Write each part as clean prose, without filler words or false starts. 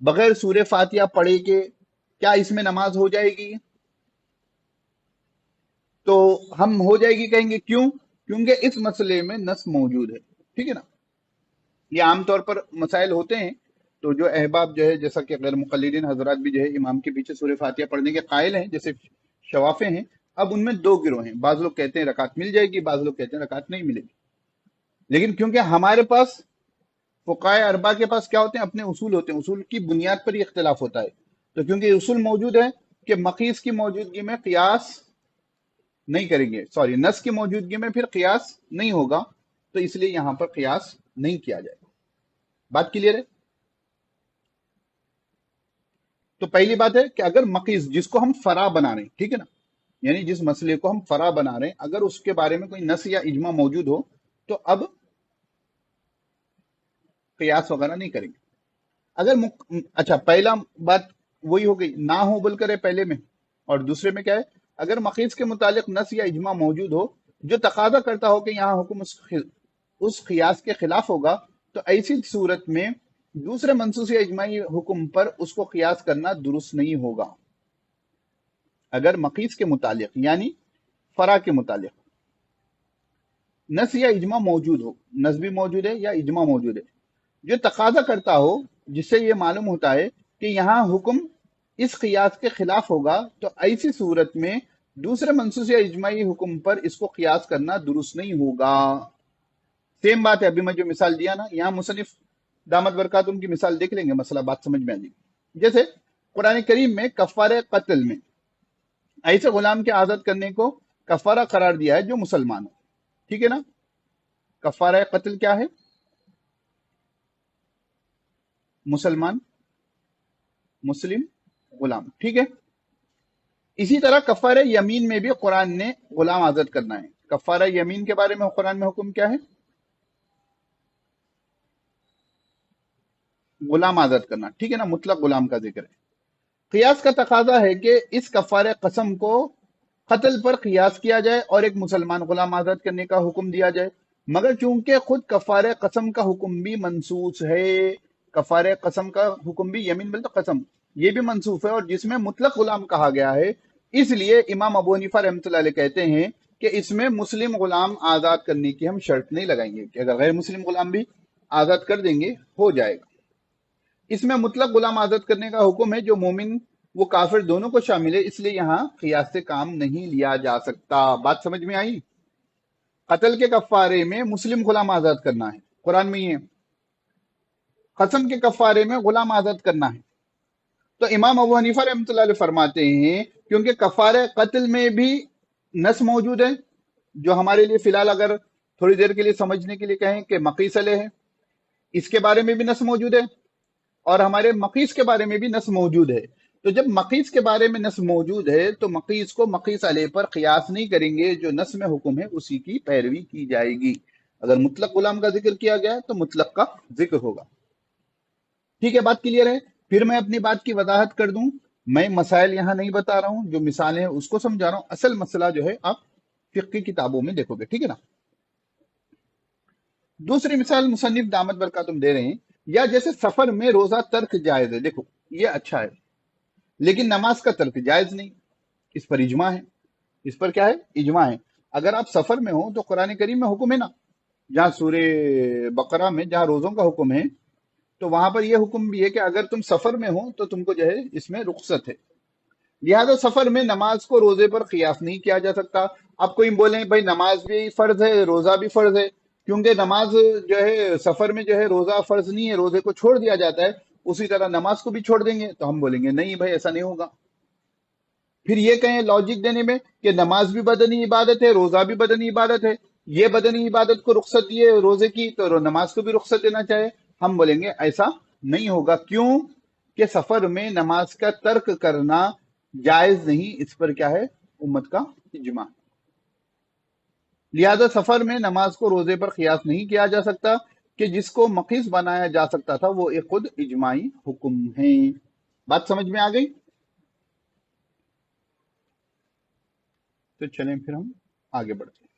بغیر سورہ فاتحہ پڑھے کے کیا اس میں نماز ہو جائے گی؟ تو ہم ہو جائے گی کہیں گے، کیوں؟ کیونکہ اس مسئلے میں نص موجود ہے، ٹھیک ہے نا؟ یہ عام طور پر مسائل ہوتے ہیں، تو جو احباب جو ہے، جیسا کہ غیر مقلدین حضرات بھی جو ہے امام کے پیچھے سورہ فاتحہ پڑھنے کے قائل ہیں، جیسے شوافے ہیں، اب ان میں دو گروہ ہیں، بعض لوگ کہتے ہیں رکعت مل جائے گی، بعض لوگ کہتے ہیں رکعت نہیں ملے گی، لیکن کیونکہ ہمارے پاس فقہائے اربعہ کے پاس کیا ہوتے ہیں؟ اپنے اصول ہوتے ہیں، اصول کی بنیاد پر یہ اختلاف ہوتا ہے، تو کیونکہ یہ اصول موجود ہے کہ مقیس کی موجودگی میں قیاس نہیں کریں گے، سوری نص کی موجودگی میں پھر قیاس نہیں ہوگا، تو اس لیے یہاں پر قیاس نہیں کیا جائے گا۔ بات کلیئر ہے؟ تو پہلی بات ہے کہ اگر مقیس جس کو ہم فرع بنا رہے ہیں، ٹھیک ہے نا، یعنی جس مسئلے کو ہم فرع بنا رہے ہیں، اگر اس کے بارے میں کوئی نص یا اجماع موجود ہو تو اب قیاس وغیرہ نہیں کریں گے۔ اگر اچھا، پہلا بات وہی ہو گئی، نہ ہو بول کرے پہلے میں، اور دوسرے میں کیا ہے؟ اگر مقیس کے متعلق نص یا اجماع موجود ہو جو تقاضا کرتا ہو کہ یہاں حکم اس قیاس کے خلاف ہوگا، تو ایسی صورت میں دوسرے منصوص یا اجماعی حکم پر اس کو قیاس کرنا درست نہیں ہوگا۔ اگر مقیس کے متعلق یعنی فرع کے متعلق نص یا اجماع موجود ہو، نص بھی موجود ہے یا اجماع موجود ہے، جو تقاضا کرتا ہو، جس سے یہ معلوم ہوتا ہے کہ یہاں حکم اس قیاس کے خلاف ہوگا، تو ایسی صورت میں دوسرے منصوص یا اجماعی حکم پر اس کو قیاس کرنا درست نہیں ہوگا۔ سیم بات ہے، ابھی میں جو مثال دیا نا، یہاں مصنف دامت برکاتہم کی مثال دیکھ لیں گے، مسئلہ بات سمجھ میں آ جائے گی۔ جیسے قرآن کریم میں کفارہ قتل میں ایسے غلام کے آزاد کرنے کو کفارہ قرار دیا ہے جو مسلمان ہو، ٹھیک ہے نا؟ کفارہ قتل کیا ہے؟ مسلمان، مسلم، غلام، ٹھیک ہے؟ اسی طرح کفارہ یمین میں بھی قرآن نے غلام آزاد کرنا ہے۔ کفارہ یمین کے بارے میں قرآن میں حکم کیا ہے؟ غلام آزاد کرنا، ٹھیک ہے نا؟ مطلق غلام کا ذکر ہے۔ قیاس کا تقاضا ہے کہ اس کفارہ قسم کو قتل پر قیاس کیا جائے اور ایک مسلمان غلام آزاد کرنے کا حکم دیا جائے، مگر چونکہ خود کفارہ قسم کا حکم بھی منسوخ ہے، کفارہ قسم کا حکم بھی، یمین بل تو قسم، یہ بھی منسوخ ہے، اور جس میں مطلق غلام کہا گیا ہے، اس لیے امام ابو حنیفہ رحمۃ اللہ علیہ کہتے ہیں کہ اس میں مسلم غلام آزاد کرنے کی ہم شرط نہیں لگائیں گے، کہ اگر غیر مسلم غلام بھی آزاد کر دیں گے ہو جائے گا۔ اس میں مطلق غلام آزاد کرنے کا حکم ہے، جو مومن وہ کافر دونوں کو شامل ہے، اس لیے یہاں قیاس سے کام نہیں لیا جا سکتا۔ بات سمجھ میں آئی؟ قتل کے کفارے میں مسلم غلام آزاد کرنا ہے، قرآن میں یہ، قسم کے کفارے میں غلام آزاد کرنا ہے۔ تو امام ابو حنیفہ رحمۃ اللہ علیہ فرماتے ہیں کیونکہ کفارہ قتل میں بھی نص موجود ہے، جو ہمارے لیے فی الحال اگر تھوڑی دیر کے لیے سمجھنے کے لیے کہیں کہ مقیس علیہ ہے، اس کے بارے میں بھی نص موجود ہے، اور ہمارے مقیس کے بارے میں بھی نص موجود ہے۔ تو جب مقیس کے بارے میں نص موجود ہے تو مقیس کو مقیس علیہ پر قیاس نہیں کریں گے، جو نص میں حکم ہے اسی کی پیروی کی جائے گی۔ اگر مطلق غلام کا ذکر کیا گیا ہے تو مطلق کا ذکر ہوگا۔ ٹھیک ہے، بات کلیئر ہے؟ پھر میں اپنی بات کی وضاحت کر دوں، میں مسائل یہاں نہیں بتا رہا ہوں، جو مثالیں ہیں اس کو سمجھا رہا ہوں، اصل مسئلہ جو ہے آپ فقہ کی کتابوں میں دیکھو گے، ٹھیک ہے نا؟ دوسری مثال مصنف دامت برکاتہم دے رہے ہیں، یا جیسے سفر میں روزہ ترک جائز ہے، دیکھو یہ اچھا ہے، لیکن نماز کا ترک جائز نہیں، اس پر اجماع ہے، اس پر کیا ہے؟ اجماع ہے۔ اگر آپ سفر میں ہو تو قرآن کریم میں حکم ہے نا، جہاں سورہ بقرہ میں جہاں روزوں کا حکم ہے، تو وہاں پر یہ حکم بھی ہے کہ اگر تم سفر میں ہو تو تم کو جو ہے اس میں رخصت ہے، لہذا سفر میں نماز کو روزے پر قیاس نہیں کیا جا سکتا۔ آپ کوئی بولیں بھائی نماز بھی فرض ہے، روزہ بھی فرض ہے، کیونکہ نماز جو ہے سفر میں جو ہے روزہ فرض نہیں ہے، روزے کو چھوڑ دیا جاتا ہے، اسی طرح نماز کو بھی چھوڑ دیں گے، تو ہم بولیں گے نہیں بھائی ایسا نہیں ہوگا۔ پھر یہ کہیں لاجک دینے میں کہ نماز بھی بدنی عبادت ہے، روزہ بھی بدنی عبادت ہے، یہ بدنی عبادت کو رخصت دیے روزے کی تو نماز کو بھی رخصت دینا چاہے، ہم بولیں گے ایسا نہیں ہوگا۔ کیوں؟ کہ سفر میں نماز کا ترک کرنا جائز نہیں، اس پر کیا ہے؟ امت کا اجماع۔ لہذا سفر میں نماز کو روزے پر قیاس نہیں کیا جا سکتا، کہ جس کو مقیس بنایا جا سکتا تھا وہ ایک خود اجماعی حکم ہے۔ بات سمجھ میں آ گئی؟ تو چلیں پھر ہم آگے بڑھتے ہیں۔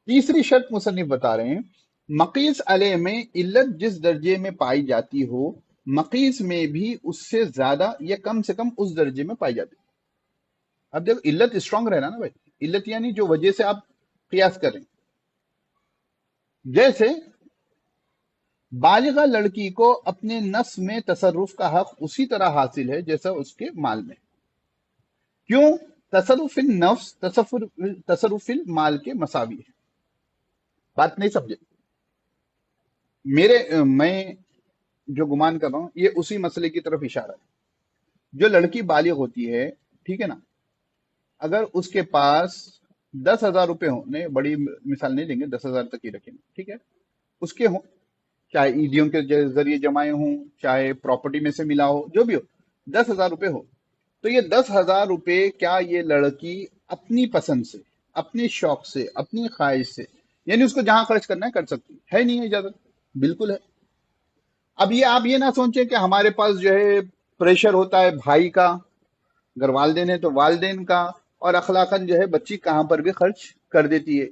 تیسری شرط مصنف بتا رہے ہیں مقیس علیہ میں علت جس درجے میں پائی جاتی ہو، مقیس میں بھی اس سے زیادہ یا کم سے کم اس درجے میں پائی جاتی ہے۔ اب دیکھو علت اسٹرانگ رہنا نا بھائی، علت یعنی جو وجہ سے آپ قیاس کریں۔ جیسے بالغہ لڑکی کو اپنے نفس میں تصرف کا حق اسی طرح حاصل ہے جیسا اس کے مال میں۔ کیوں؟ تصرف النفس تصرف المال کے مساوی ہے۔ بات نہیں سمجھے؟ میں جو گمان کر رہا ہوں یہ اسی مسئلے کی طرف اشارہ ہے۔ جو لڑکی بالغ ہوتی ہے، ٹھیک ہے نا، اگر اس کے پاس 10,000 روپے ہوں، نہیں بڑی مثال نہیں دیں گے، 10,000 تک ہی رکھیں گے، ٹھیک ہے، اس کے ہوں، چاہے ایڈیوں کے ذریعے جمائے ہوں، چاہے پراپرٹی میں سے ملا ہو، جو بھی ہو، 10,000 روپے ہو، تو یہ 10,000 روپے کیا یہ لڑکی اپنی پسند سے، اپنے شوق سے، اپنی خواہش سے، یعنی اس کو جہاں خرچ کرنا ہے کر سکتی ہے نہیں ہے اجازت؟ بالکل ہے۔ اب یہ آپ یہ نہ سوچیں کہ ہمارے پاس جو ہے پریشر ہوتا ہے بھائی کا، اگر والدین ہے تو والدین کا، اور اخلاقاً جو ہے بچی کہاں پر بھی خرچ کر دیتی ہے،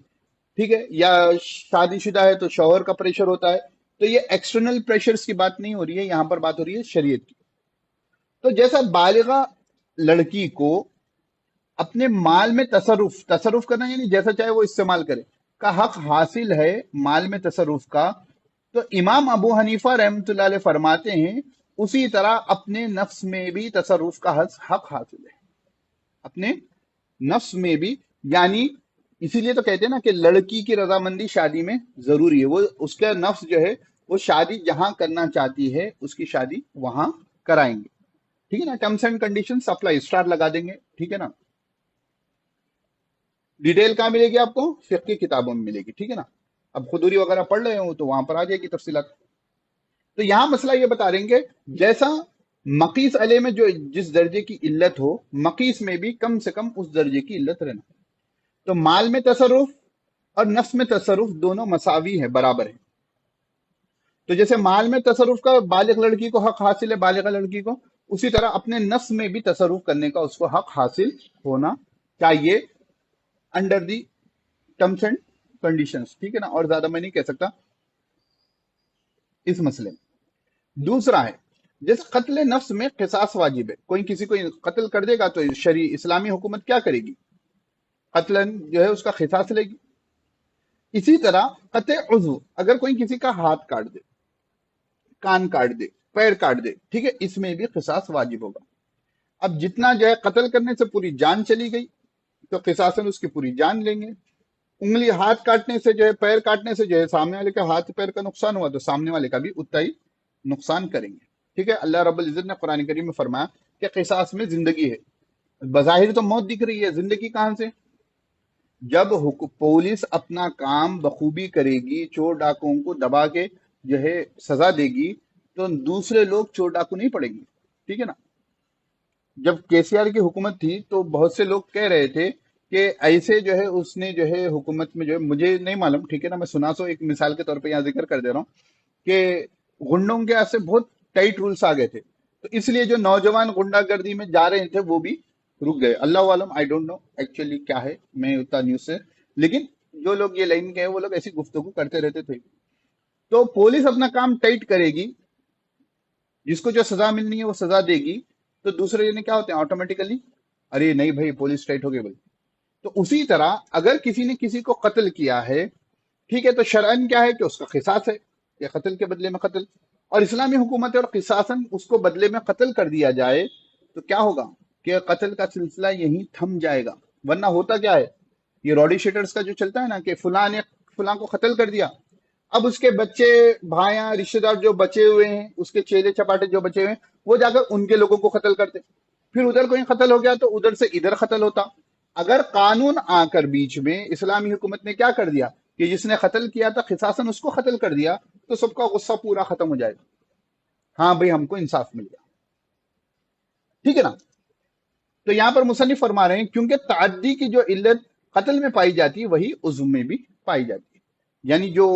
ٹھیک ہے، یا شادی شدہ ہے تو شوہر کا پریشر ہوتا ہے۔ تو یہ ایکسٹرنل پریشرز کی بات نہیں ہو رہی ہے، یہاں پر بات ہو رہی ہے شریعت کی۔ تو جیسا بالغہ لڑکی کو اپنے مال میں تصرف کرنا، یعنی جیسا چاہے وہ استعمال کرے، کا حق حاصل ہے مال میں تصرف کا، تو امام ابو حنیفہ رحمۃ اللہ علیہ فرماتے ہیں اسی طرح اپنے نفس میں بھی تصرف کا حق حاصل ہے، اپنے نفس میں بھی، یعنی اسی لیے تو کہتے ہیں نا کہ لڑکی کی رضامندی شادی میں ضروری ہے۔ وہ اس کا نفس جو ہے وہ شادی جہاں کرنا چاہتی ہے اس کی شادی وہاں کرائیں گے، ٹھیک ہے نا، terms and condition apply, star لگا دیں گے، ٹھیک ہے نا۔ ڈیٹیل کہاں ملے گی آپ کو؟ فقہ کی کتابوں میں ملے گی، ٹھیک ہے نا۔ اب خدوری وغیرہ پڑھ رہے ہوں تو وہاں پر آ جائے گی تفصیلات۔ تو یہاں مسئلہ یہ بتا رہے ہیں کہ جیسا مقیس علیہ میں جو جس درجے کی علت ہو، مقیس میں بھی کم سے کم اس درجے کی علت رہنا۔ تو مال میں تصرف اور نفس میں تصرف دونوں مساوی ہیں، برابر ہیں۔ تو جیسے مال میں تصرف کا بالغ لڑکی کو حق حاصل ہے، بالغہ لڑکی کو، اسی طرح اپنے نفس میں بھی تصرف کرنے کا اس کو حق حاصل ہونا چاہیے، under the terms and conditions, ٹھیک ہے نا۔ اور زیادہ میں نہیں کہہ سکتا اس مسئلے میں۔ دوسرا ہے جیسے قتل نفس میں قصاص واجب ہے، کوئی کسی کو قتل کر دے گا تو شرعی اسلامی حکومت کیا کرے گی؟ قتل جو ہے اس کا قصاص لے گی۔ اسی طرح قطع عضو، اگر کوئی کسی کا ہاتھ کاٹ دے، کان کاٹ دے، پیر کاٹ دے، ٹھیک ہے، اس میں بھی قصاص واجب ہوگا۔ اب جتنا جو ہے قتل کرنے سے پوری جان چلی گئی تو قصاصاً اس کی پوری جان لیں گے۔ انگلی ہاتھ کاٹنے سے جو ہے، پیر کاٹنے سے جو ہے سامنے والے کا ہاتھ پیر کا نقصان ہوا تو سامنے والے کا بھی اتنا ہی نقصان کریں گے، ٹھیک ہے۔ اللہ رب العزت نے قرآن کریم میں فرمایا کہ قصاص میں زندگی ہے، بظاہر تو موت دکھ رہی ہے، زندگی کہاں سے؟ جب پولیس اپنا کام بخوبی کرے گی، چور ڈاکوؤں کو دبا کے جو ہے سزا دے گی، تو دوسرے لوگ چور ڈاکو نہیں پڑیں گے، ٹھیک ہے نا۔ جب کے سی آر کی حکومت تھی تو بہت سے لوگ کہہ رہے تھے کہ ایسے جو ہے اس نے جو ہے حکومت میں جو ہے، مجھے نہیں معلوم، ٹھیک ہے نا، میں سنا سو ایک مثال کے طور پہ یہاں ذکر کر دے رہا ہوں کہ غنڈوں کے ہاتھ سے بہت ٹائٹ رولز آ گئے تھے، تو اس لیے جو نوجوان غنڈہ گردی میں جا رہے تھے وہ بھی رک گئے۔ اللہ عالم، آئی ڈونٹ نو ایکچولی کیا ہے، میں اتنا نیوز سے، لیکن جو لوگ یہ لائن کے ہیں وہ لوگ ایسی گفتگو کرتے رہتے تھے۔ تو پولیس اپنا کام ٹائٹ کرے گی، جس کو جو سزا ملنی ہے وہ سزا دے گی، تو دوسرے جنے کیا ہوتے ہیں آٹومیٹیکلی، ارے نہیں بھائی پولیس ٹائٹ ہو گئی بھائی۔ تو اسی طرح اگر کسی نے کسی کو قتل کیا ہے، ٹھیک ہے، تو شرعن کیا ہے کہ اس کا قصاص ہے، کہ قتل کے بدلے میں قتل، اور اسلامی حکومت ہے اور قصاصاً اس کو بدلے میں قتل کر دیا جائے تو کیا ہوگا کہ قتل کا سلسلہ یہیں تھم جائے گا۔ ورنہ ہوتا کیا ہے، یہ راڈی شیٹرز کا جو چلتا ہے نا کہ فلاں نے فلاں کو قتل کر دیا، اب اس کے بچے، بھائیاں، رشتے دار جو بچے ہوئے ہیں، اس کے چیلے چپاٹے جو بچے ہوئے ہیں، وہ جا کر ان کے لوگوں کو قتل کرتے، پھر ادھر کوئی قتل ہو گیا تو ادھر سے ادھر قتل ہوتا۔ اگر قانون آ کر بیچ میں اسلامی حکومت نے کیا کر دیا کہ جس نے قتل کیا تھا قصاصاً اس کو قتل کر دیا، تو سب کا غصہ پورا ختم ہو جائے گا، ہاں بھائی ہم کو انصاف مل گیا، ٹھیک ہے نا۔ تو یہاں پر مصنف فرما رہے ہیں کیونکہ تعدی کی جو علت قتل میں پائی جاتی ہے وہی عضو میں بھی پائی جاتی ہے، یعنی جو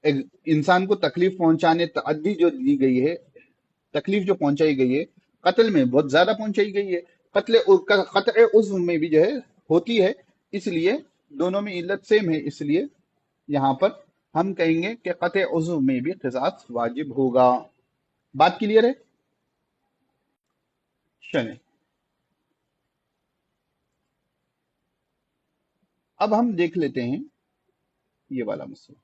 انسان کو تکلیف پہنچانے، تعدی جو دی گئی ہے، تکلیف جو پہنچائی گئی ہے قتل میں بہت زیادہ پہنچائی گئی ہے، قطع عضو میں بھی جو ہے ہوتی ہے، اس لیے دونوں میں علت سیم ہے، اس لیے یہاں پر ہم کہیں گے کہ قطع عضو میں بھی قصاص واجب ہوگا. بات کلیئر ہے؟ چلیں اب ہم دیکھ لیتے ہیں یہ والا مسئلہ.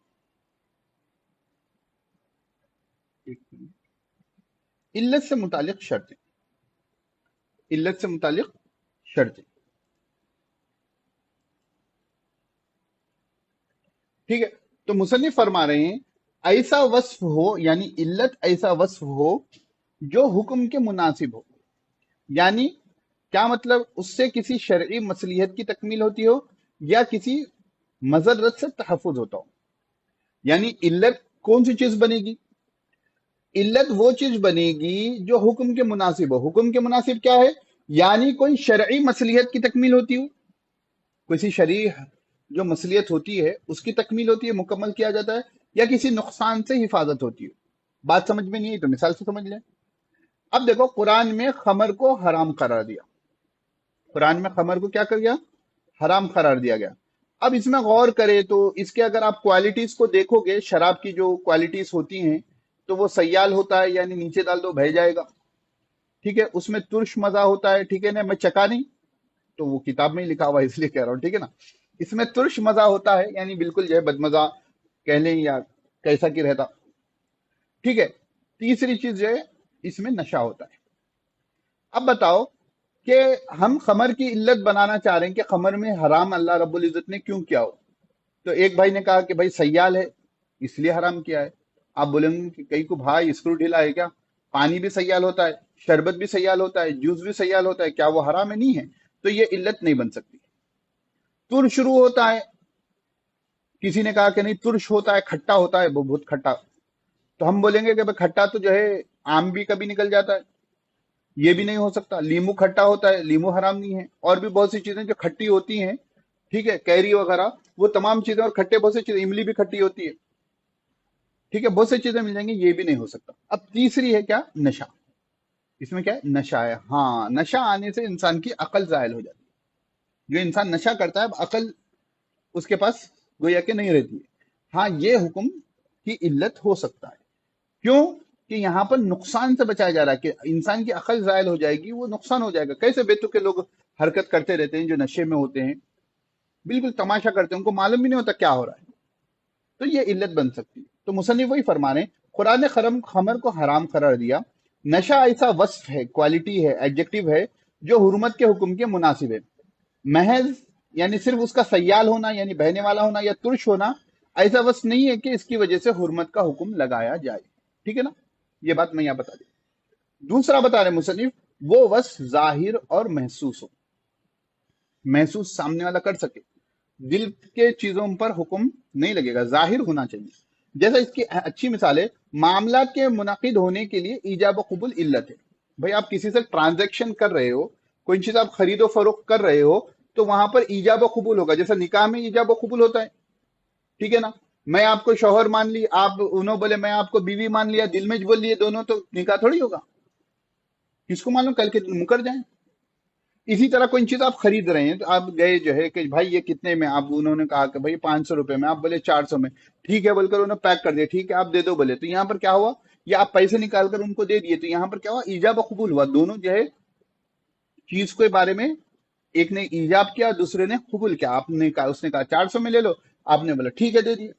ایک منٹ. علت سے متعلق شرطیں. علت سے متعلق شرطیں. ٹھیک ہے. تو مصنف فرما رہے ہیں ایسا وصف ہو، یعنی علت ایسا وصف ہو جو حکم کے مناسب ہو. یعنی کیا مطلب؟ اس سے کسی شرعی مصلحت کی تکمیل ہوتی ہو یا کسی مضرت سے تحفظ ہوتا ہو. یعنی علت کون سی چیز بنے گی؟ علت وہ چیز بنے گی جو حکم کے مناسب ہو. حکم کے مناسب کیا ہے؟ یعنی کوئی شرعی مصلحت کی تکمیل ہوتی ہو. کسی شرعی جو مصلحت ہوتی ہے اس کی تکمیل ہوتی ہے، مکمل کیا جاتا ہے، یا کسی نقصان سے حفاظت ہوتی ہے. بات سمجھ میں نہیں آئی تو مثال سے سمجھ لیں. اب دیکھو قرآن میں خمر کو حرام قرار دیا. قرآن میں خمر کو کیا کر گیا؟ حرام قرار دیا گیا. اب اس میں غور کرے تو اس کے اگر آپ کوالٹیز کو دیکھو گے، شراب کی جو کوالٹیز ہوتی ہیں تو وہ سیال ہوتا ہے، یعنی نیچے ڈال دو بہہ جائے گا. ٹھیک ہے. اس میں ترش مزہ ہوتا ہے. ٹھیک ہے نا، میں چکا نہیں تو وہ کتاب میں ہی لکھا ہوا ہے اس لیے کہہ رہا ہوں. ٹھیک ہے نا. اس میں ترش مزہ ہوتا ہے، یعنی بالکل جو ہے بدمزہ کہہ لیں یا کیسا کی رہتا. ٹھیک ہے. تیسری چیز جو ہے اس میں نشہ ہوتا ہے. اب بتاؤ کہ ہم خمر کی علت بنانا چاہ رہے ہیں کہ خمر میں حرام اللہ رب العزت نے کیوں کیا ہو. تو ایک بھائی نے کہا کہ بھائی سیال ہے اس لیے حرام کیا ہے. آپ بولیں گے کہ کئی کو بھائی اسکرو ڈھیلا ہے کیا؟ پانی بھی سیال ہوتا ہے، شربت بھی سیال ہوتا ہے، جوس بھی سیال ہوتا ہے، کیا وہ حرام ہے؟ نہیں ہے. تو یہ علت نہیں بن سکتی. تر شروع ہوتا ہے، کسی نے کہا کہ نہیں ترش ہوتا ہے، کھٹا ہوتا ہے، وہ بہت کھٹا. تو ہم بولیں گے کہ بھائی کھٹا تو جو ہے آم بھی کبھی نکل جاتا ہے، یہ بھی نہیں ہو سکتا. لیمو کھٹا ہوتا ہے، لیمو حرام نہیں ہے. اور بھی بہت سی چیزیں جو کھٹی ہوتی ہیں، ٹھیک ہے، کیری وغیرہ، وہ تمام چیزیں، اور کھٹے بہت سی چیزیں، املی بھی کھٹی ہوتی ہے. ٹھیک ہے، بہت سی چیزیں مل جائیں گی، یہ بھی نہیں ہو سکتا. اب تیسری ہے کیا؟ نشہ. اس میں کیا ہے؟ نشہ ہے. ہاں، نشہ آنے سے انسان کی عقل زائل ہو جاتی ہے. جو انسان نشہ کرتا ہے اب عقل اس کے پاس گویا کہ نہیں رہتی ہے. ہاں، یہ حکم کی علت ہو سکتا ہے. کیوں کہ یہاں پر نقصان سے بچایا جا رہا ہے کہ انسان کی عقل زائل ہو جائے گی، وہ نقصان ہو جائے گا. کیسے بیتو کے لوگ حرکت کرتے رہتے ہیں جو نشے میں ہوتے ہیں، بالکل تماشا کرتے ہیں، ان کو معلوم بھی نہیں ہوتا کیا ہو رہا ہے. تو یہ علت بن سکتی ہے. تو مصنف وہی فرما رہے ہیں قرآن نے خمر کو حرام قرار دیا. نشہ ایسا وصف ہے، کوالٹی ہے، ایڈجیکٹو ہے جو حرمت کے حکم کے مناسب ہے. محض یعنی صرف اس کا سیال ہونا، یعنی بہنے والا ہونا یا ترش ہونا، ایسا وصف نہیں ہے کہ اس کی وجہ سے حرمت کا حکم لگایا جائے. ٹھیک ہے نا. یہ بات میں یہاں بتا دوں. دوسرا بتا رہے مصنف وہ وصف ظاہر اور محسوس ہو. محسوس سامنے والا کر سکے، دل کے چیزوں پر حکم نہیں لگے گا، ظاہر ہونا چاہیے. جیسا اس کی اچھی مثال ہے، معاملات کے منعقد ہونے کے لیے ایجاب و قبول علت ہے. بھائی آپ کسی سے ٹرانزیکشن کر رہے ہو، کوئی چیز آپ خرید و فروخت کر رہے ہو، تو وہاں پر ایجاب و قبول ہوگا. جیسا نکاح میں ایجاب و قبول ہوتا ہے. ٹھیک ہے نا. میں آپ کو شوہر مان لی، آپ انہوں بولے میں آپ کو بیوی مان لیا، دل میں بول لیے دونوں، تو نکاح تھوڑی ہوگا. کس کو معلوم کل کے دن مکر جائیں. اسی طرح کوئی چیز آپ خرید رہے ہیں تو آپ گئے جو ہے کہ بھائی یہ کتنے میں، آپ انہوں نے کہا کہ بھائی 500 روپے میں، آپ بولے 400 میں. ٹھیک ہے بول کر انہوں نے پیک کر دیا. ٹھیک ہے آپ دے دو بولے. تو یہاں پر کیا ہوا؟ یا آپ پیسے نکال کر ان کو دے دیے. تو یہاں پر کیا ہوا؟ ایجاب و قبول ہوا. دونوں جو ہے چیز کے بارے میں ایک نے ایجاب کیا، دوسرے نے قبول کیا. آپ نے کہا، اس نے کہا 400 میں لے لو، آپ نے بولا ٹھیک ہے دے دیے.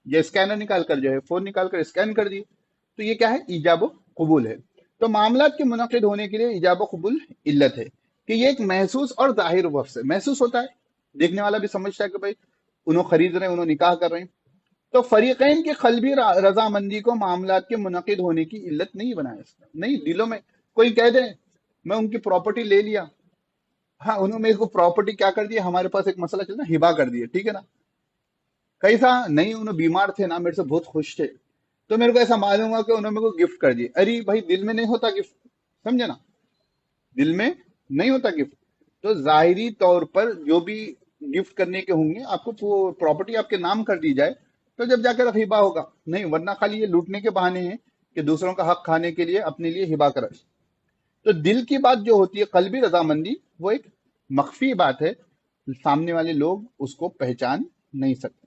یہ اسکینر نکال کر جو ہے فون نکال کر اسکین کر دیے. تو یہ کیا ہے؟ ایجاب و قبول ہے. تو معاملات کے منعقد ہونے کے لیے ایجاب و قبول علت ہے کہ یہ ایک محسوس اور ظاہر وصف ہے. محسوس ہوتا ہے، دیکھنے والا بھی سمجھتا ہے کہ بھائی انہوں خرید رہے ہیں، انہوں نکاح کر رہے ہیں. تو فریقین کی قلبی رضامندی کو معاملات کے منعقد ہونے کی علت نہیں بنایا اس نے. نہیں، دلوں میں کوئی کہہ دے میں ان کی پراپرٹی لے لیا، ہاں انہوں میرے کو پراپرٹی کیا کر دیا، ہمارے پاس ایک مسئلہ چلتا ہے، ہبا کر دیا. ٹھیک ہے نا. کیسا؟ نہیں انہوں بیمار تھے نا، میرے سے بہت خوش تھے، تو میرے کو ایسا معلوم ہوا کہ انہوں میرے کو گفٹ کر دی. ارے بھائی دل میں نہیں ہوتا گفٹ، سمجھے نا، دل میں نہیں ہوتا گفٹ. تو ظاہری طور پر جو بھی گفٹ کرنے کے ہوں گے، آپ کو پراپرٹی آپ کے نام کر دی جائے تو جب جا کر ہبا ہوگا. نہیں ورنہ خالی یہ لوٹنے کے بہانے ہیں کہ دوسروں کا حق کھانے کے لیے اپنے لیے ہبا کرے. تو دل کی بات جو ہوتی ہے، قلبی رضامندی، وہ ایک مخفی بات ہے، سامنے والے لوگ اس کو پہچان نہیں سکتے.